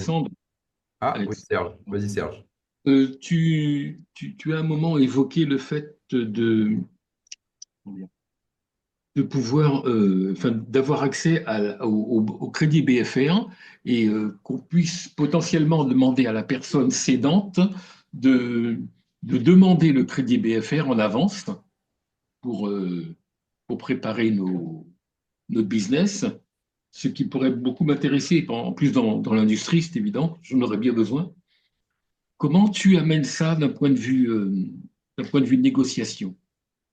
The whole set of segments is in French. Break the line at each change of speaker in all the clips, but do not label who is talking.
Alexandre,
Ah oui,
Alex,
Serge. Vas-y, Serge.
tu as un moment évoqué le fait de pouvoir, enfin, d'avoir accès au crédit BFR et qu'on puisse potentiellement demander à la personne cédante de, de demander le crédit BFR en avance pour, euh, pour préparer notre business, ce qui pourrait beaucoup m'intéresser. En plus, dans l'industrie, c'est évident, j'en aurais bien besoin. Comment tu amènes ça d'un point de vue négociation?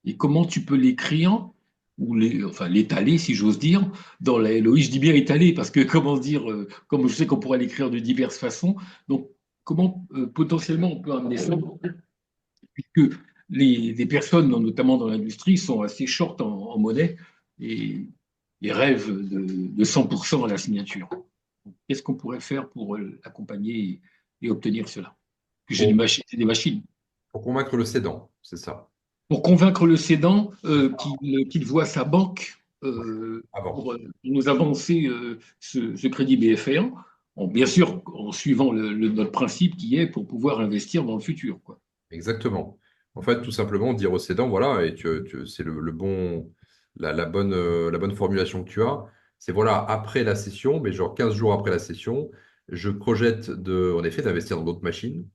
Et comment tu peux l'écrire ou enfin l'étaler, si j'ose dire, dans la LOI? Je dis bien étaler parce que comment dire, comme je sais qu'on pourrait l'écrire de diverses façons. Donc, comment potentiellement on peut amener ça, puisque les personnes, notamment dans l'industrie, sont assez short en monnaie et, et rêvent de 100% à la signature. Qu'est-ce qu'on pourrait faire pour accompagner et obtenir cela? Que j'ai des
Pour,
machines, c'est des machines.
pour convaincre le cédant, c'est ça.
Pour convaincre le cédant
C'est ça.
qu'il voit sa banque
Avant.
pour nous avancer ce crédit BFR, bien sûr en suivant notre principe qui est pour pouvoir investir dans le futur, quoi.
Exactement. En fait, tout simplement dire au cédant, voilà, et c'est la bonne formulation que tu as. C'est voilà, après la session, mais genre 15 jours après la session, je projette en effet d'investir dans d'autres machines,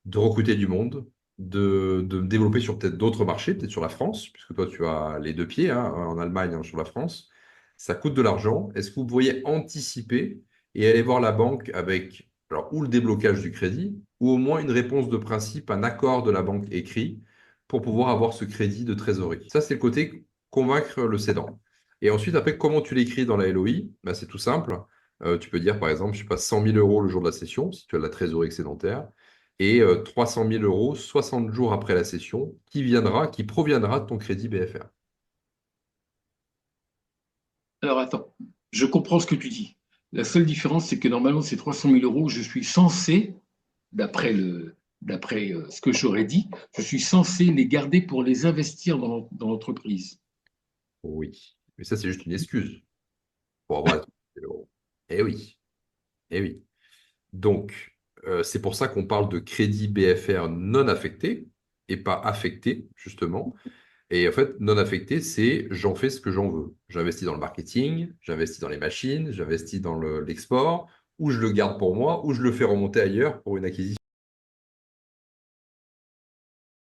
de recruter du monde, de me développer sur peut-être d'autres marchés, peut-être sur la France, puisque toi, tu as les deux pieds, hein, en Allemagne, hein, sur la France. Ça coûte de l'argent. Est-ce que vous pourriez anticiper et aller voir la banque avec, alors, ou le déblocage du crédit, ou au moins une réponse de principe, un accord de la banque écrit pour pouvoir avoir ce crédit de trésorerie. Ça, c'est le côté convaincre le cédant. Et ensuite, après, comment tu l'écris dans la LOI? Ben, c'est tout simple. Tu peux dire, par exemple, je sais pas, 100 000 euros le jour de la session, si tu as de la trésorerie excédentaire, et 300 000 euros 60 jours après la session, qui proviendra de ton crédit BFR.
Alors attends, je comprends ce que tu dis. La seule différence, c'est que normalement, ces 300 000 euros, je suis censé, d'après ce que j'aurais dit, je suis censé les garder pour les investir dans l'entreprise.
Oui. Mais ça, c'est juste une excuse pour avoir les 300 000 euros. Eh oui, eh oui. Donc, c'est pour ça qu'on parle de crédit BFR non affecté et pas affecté, justement. Et en fait, non affecté, c'est j'en fais ce que j'en veux. J'investis dans le marketing, j'investis dans les machines, j'investis dans l'export, ou je le garde pour moi, ou je le fais remonter ailleurs pour une acquisition.